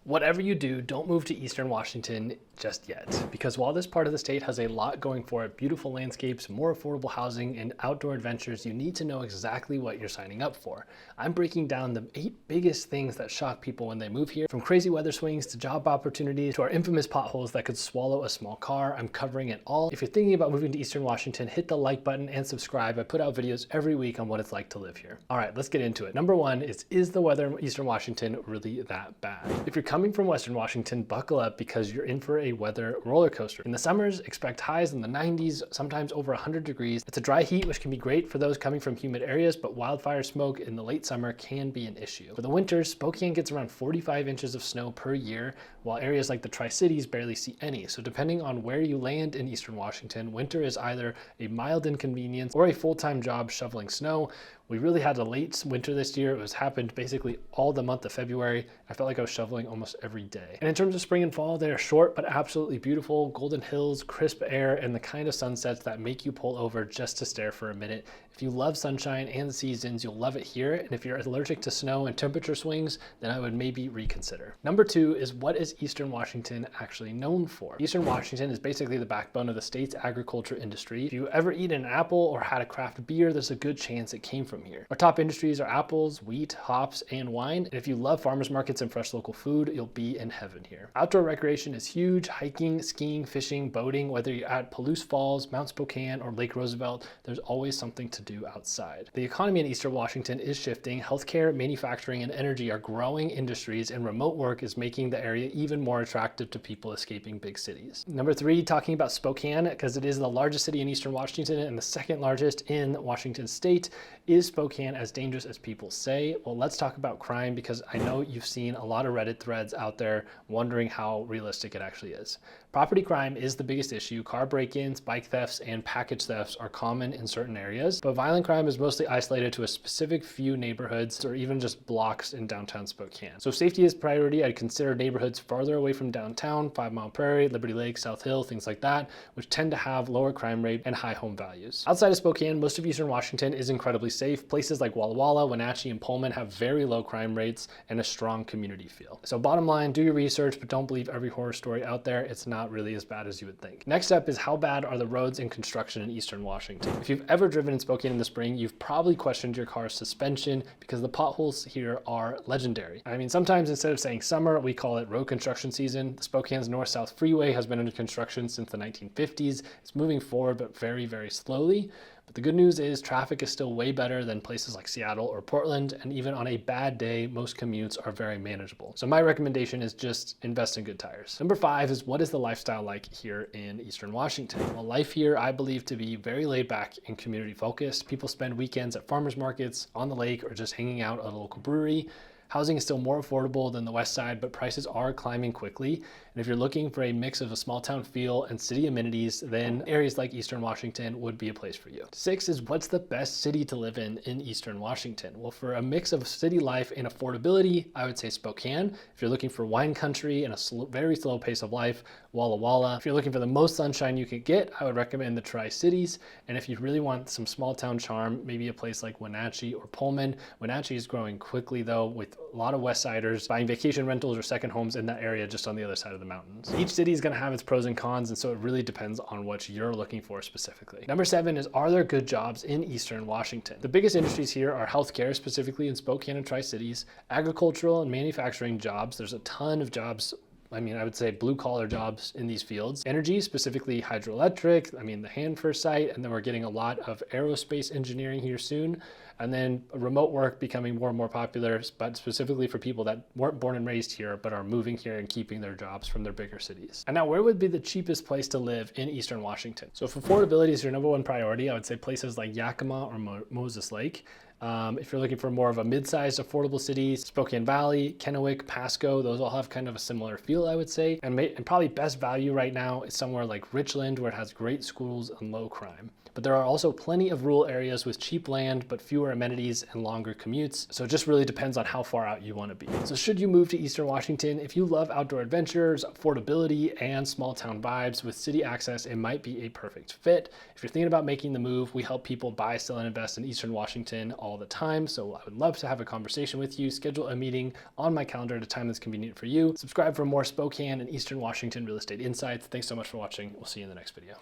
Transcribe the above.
Whatever you do, don't move to Eastern Washington just yet, because while this part of the state has a lot going for it, beautiful landscapes, more affordable housing, and outdoor adventures, you need to know exactly what you're signing up for. I'm breaking down the 8 biggest things that shock people when they move here, from crazy weather swings to job opportunities to our infamous potholes that could swallow a small car. I'm covering it all. If you're thinking about moving to Eastern Washington, hit the like button and subscribe. I put out videos every week on what it's like to live here. All right, let's get into it. Number 1 is the weather in Eastern Washington really that bad? If you're coming from Western Washington, buckle up because you're in for a weather roller coaster. In the summers, expect highs in the 90s, sometimes over 100 degrees. It's a dry heat, which can be great for those coming from humid areas, but wildfire smoke in the late summer can be an issue. For the winters, Spokane gets around 45 inches of snow per year, while areas like the Tri-Cities barely see any. So depending on where you land in Eastern Washington, winter is either a mild inconvenience or a full-time job shoveling snow. We really had a late winter this year. It happened basically all the month of February. I felt like I was shoveling almost every day. And in terms of spring and fall, they are short but absolutely beautiful. Golden hills, crisp air, and the kind of sunsets that make you pull over just to stare for a minute. If you love sunshine and the seasons, you'll love it here. And if you're allergic to snow and temperature swings, then I would maybe reconsider. Number 2 is, what is Eastern Washington actually known for? Eastern Washington is basically the backbone of the state's agriculture industry. If you ever eaten an apple or had a craft beer, there's a good chance it came from here. Our top industries are apples, wheat, hops, and wine. And if you love farmers markets and fresh local food, you'll be in heaven here. Outdoor recreation is huge. Hiking, skiing, fishing, boating, whether you're at Palouse Falls, Mount Spokane, or Lake Roosevelt, there's always something to do outside. The economy in Eastern Washington is shifting. Healthcare, manufacturing, and energy are growing industries, and remote work is making the area even more attractive to people escaping big cities. Number 3, talking about Spokane, because it is the largest city in Eastern Washington and the second largest in Washington state. Is Spokane as dangerous as people say? Well, let's talk about crime, because I know you've seen a lot of Reddit threads out there wondering how realistic it actually is. Property crime is the biggest issue. Car break-ins, bike thefts, and package thefts are common in certain areas, but violent crime is mostly isolated to a specific few neighborhoods or even just blocks in downtown Spokane. So if safety is priority, I'd consider neighborhoods farther away from downtown, 5 Mile Prairie, Liberty Lake, South Hill, things like that, which tend to have lower crime rate and high home values. Outside of Spokane, most of Eastern Washington is incredibly safe. Places like Walla Walla, Wenatchee, and Pullman have very low crime rates and a strong community feel. So bottom line, do your research, but don't believe every horror story out there. It's not really as bad as you would think. Next up is, how bad are the roads and construction in Eastern Washington? If you've ever driven in Spokane in the spring, you've probably questioned your car's suspension, because the potholes here are legendary. I mean, sometimes instead of saying summer, we call it road construction season. Spokane's north-south freeway has been under construction since the 1950s. It's moving forward, but very, very slowly. But the good news is traffic is still way better than places like Seattle or Portland, and even on a bad day, most commutes are very manageable. So my recommendation is just invest in good tires. Number 5 is, what is the lifestyle like here in Eastern Washington? Well, life here I believe to be very laid back and community focused. People spend weekends at farmers markets, on the lake, or just hanging out at a local brewery. Housing is still more affordable than the west side, but prices are climbing quickly. And if you're looking for a mix of a small town feel and city amenities, then areas like Eastern Washington would be a place for you. 6 is, what's the best city to live in Eastern Washington? Well, for a mix of city life and affordability, I would say Spokane. If you're looking for wine country and a very slow pace of life, Walla Walla. If you're looking for the most sunshine you could get, I would recommend the Tri-Cities. And if you really want some small town charm, maybe a place like Wenatchee or Pullman. Wenatchee is growing quickly though, with a lot of West Siders buying vacation rentals or second homes in that area just on the other side of the mountains. Each city is going to have its pros and cons, and so it really depends on what you're looking for specifically. Number 7 is, are there good jobs in Eastern Washington? The biggest industries here are healthcare, specifically in Spokane and Tri-Cities, agricultural and manufacturing jobs. There's a ton of jobs. I would say blue collar jobs in these fields. Energy, specifically hydroelectric, the Hanford site, and then we're getting a lot of aerospace engineering here soon. And then remote work becoming more and more popular, but specifically for people that weren't born and raised here, but are moving here and keeping their jobs from their bigger cities. And now, where would be the cheapest place to live in Eastern Washington? So if affordability is your number 1 priority, I would say places like Yakima or Moses Lake. If you're looking for more of a mid-sized affordable city, Spokane Valley, Kennewick, Pasco, those all have kind of a similar feel, I would say. And probably best value right now is somewhere like Richland, where it has great schools and low crime. But there are also plenty of rural areas with cheap land, but fewer amenities and longer commutes. So it just really depends on how far out you want to be. So should you move to Eastern Washington? If you love outdoor adventures, affordability, and small town vibes with city access, it might be a perfect fit. If you're thinking about making the move, we help people buy, sell, and invest in Eastern Washington all the time, so I would love to have a conversation with you. Schedule a meeting on my calendar at a time that's convenient for you. Subscribe for more Spokane and Eastern Washington real estate insights. Thanks so much for watching. We'll see you in the next video.